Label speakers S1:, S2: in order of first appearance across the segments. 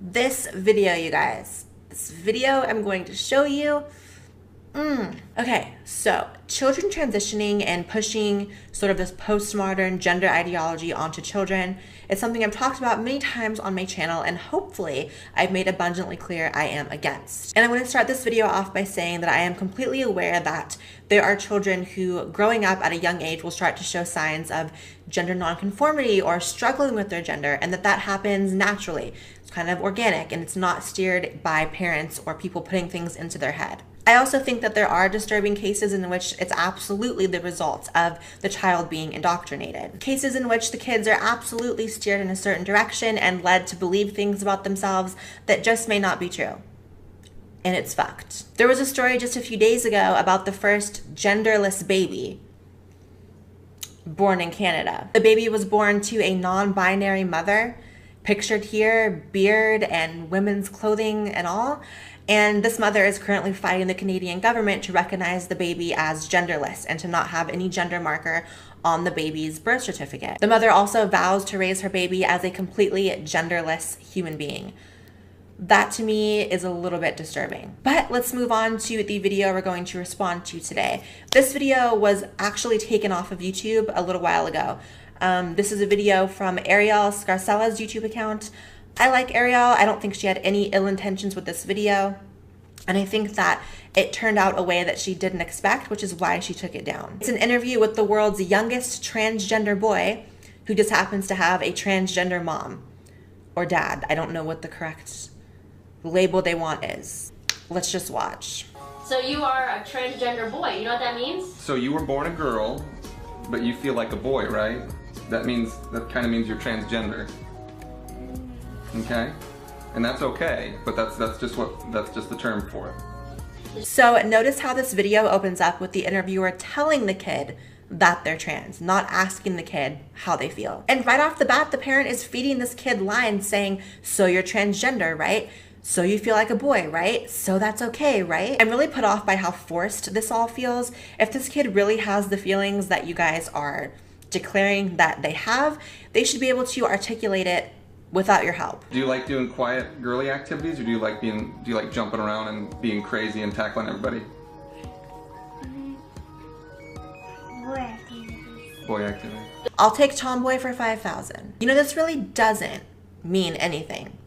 S1: This video, you guys. This video I'm going to show you. Okay, so children transitioning and pushing sort of this postmodern gender ideology onto children is something I've talked about many times on my channel, and hopefully I've made abundantly clear I am against. And I'm going to start this video off by saying that I am completely aware that there are children who, growing up at a young age, will start to show signs of gender nonconformity or struggling with their gender, and that happens naturally. It's kind of organic, and it's not steered by parents or people putting things into their head. I also think that there are disturbing cases in which it's absolutely the result of the child being indoctrinated. Cases in which the kids are absolutely steered in a certain direction and led to believe things about themselves that just may not be true. And it's fucked. There was a story just a few days ago about the first genderless baby born in Canada. The baby was born to a non-binary mother, pictured here, beard and women's clothing and all. And this mother is currently fighting the Canadian government to recognize the baby as genderless and to not have any gender marker on the baby's birth certificate. The mother also vows to raise her baby as a completely genderless human being. That to me is a little bit disturbing. But let's move on to the video we're going to respond to today. This video was actually taken off of YouTube a little while ago. This is a video from Ariel Scarcella's YouTube account. I like Ariel. I don't think she had any ill intentions with this video. And I think that it turned out a way that she didn't expect, which is why she took it down. It's an interview with the world's youngest transgender boy who just happens to have a transgender mom or dad. I don't know what the correct label they want is. Let's just watch.
S2: So you are a transgender boy. You know what that means?
S3: So you were born a girl, but you feel like a boy, right? That kind of means you're transgender. Okay? And that's okay, but that's just the term for it.
S1: So notice how this video opens up with the interviewer telling the kid that they're trans, not asking the kid how they feel. And right off the bat, the parent is feeding this kid lines saying, so you're transgender, right? So you feel like a boy, right? So that's okay, right? I'm really put off by how forced this all feels. If this kid really has the feelings that you guys are declaring that they have, they should be able to articulate it without your help.
S3: Do you like doing quiet girly activities, or do you like jumping around and being crazy and tackling everybody?
S4: Boy activities.
S3: Boy activities.
S1: I'll take tomboy for 5,000. You know, this really doesn't mean anything.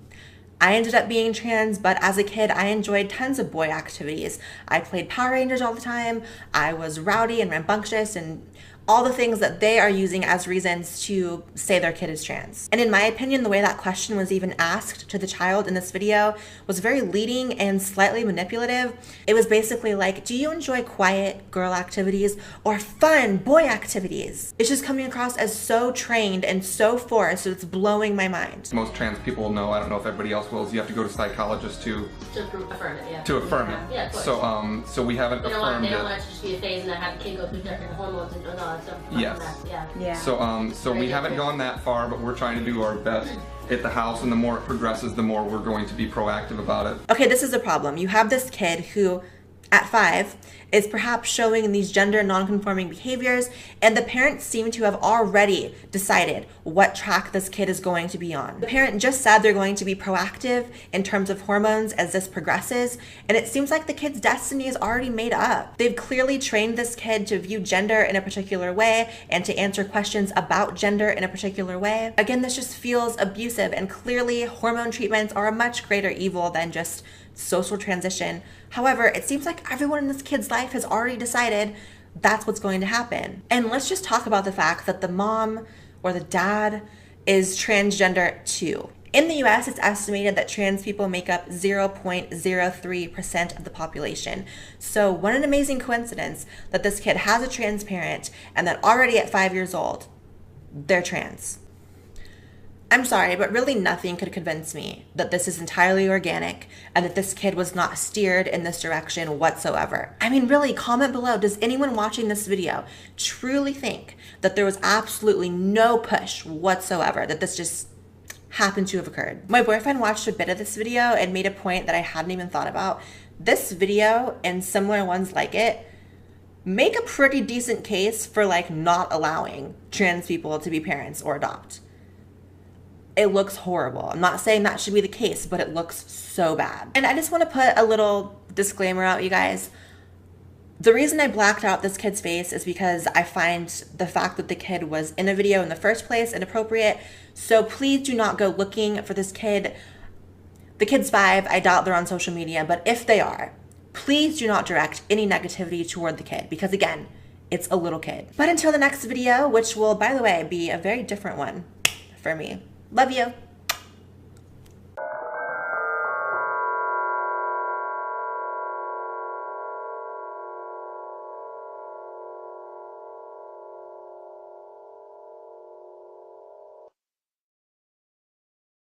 S1: I ended up being trans, but as a kid, I enjoyed tons of boy activities. I played Power Rangers all the time. I was rowdy and rambunctious and all the things that they are using as reasons to say their kid is trans. And in my opinion, the way that question was even asked to the child in this video was very leading and slightly manipulative. It was basically like, do you enjoy quiet girl activities or fun boy activities? It's just coming across as so trained and so forced, so it's blowing my mind.
S3: Most trans people will know, I don't know if everybody else will, is you have to go to psychologists to
S2: affirm it, yeah.
S3: To affirm it.
S2: Yeah, of course.
S3: So we haven't affirmed
S2: They don't
S3: it.
S2: want it to just be a phase and then have the kid go through different hormones and all that stuff.
S3: Yes.
S2: Yeah.
S3: So we haven't gone that far, but we're trying to do our best at the house, and the more it progresses, the more we're going to be proactive about it.
S1: Okay, this is a problem. You have this kid who, at 5, is perhaps showing these gender nonconforming behaviors, and the parents seem to have already decided what track this kid is going to be on. The parent just said they're going to be proactive in terms of hormones as this progresses, and it seems like the kid's destiny is already made up. They've clearly trained this kid to view gender in a particular way and to answer questions about gender in a particular way. Again, this just feels abusive, and clearly hormone treatments are a much greater evil than just social transition. However, it seems like everyone in this kid's life has already decided that's what's going to happen. And let's just talk about the fact that the mom or the dad is transgender too. In the US, it's estimated that trans people make up 0.03% of the population. So what an amazing coincidence that this kid has a trans parent and that already at 5 years old, they're trans. I'm sorry, but really nothing could convince me that this is entirely organic and that this kid was not steered in this direction whatsoever. I mean, really, comment below, does anyone watching this video truly think that there was absolutely no push whatsoever, that this just happened to have occurred? My boyfriend watched a bit of this video and made a point that I hadn't even thought about. This video and similar ones like it make a pretty decent case for like not allowing trans people to be parents or adopt. It looks horrible. I'm not saying that should be the case, but it looks so bad. And I just want to put a little disclaimer out, you guys. The reason I blacked out this kid's face is because I find the fact that the kid was in a video in the first place inappropriate. So please do not go looking for this kid. The kid's 5. I doubt they're on social media, but if they are, please do not direct any negativity toward the kid because, again, it's a little kid. But until the next video, which will, by the way, be a very different one for me. Love you.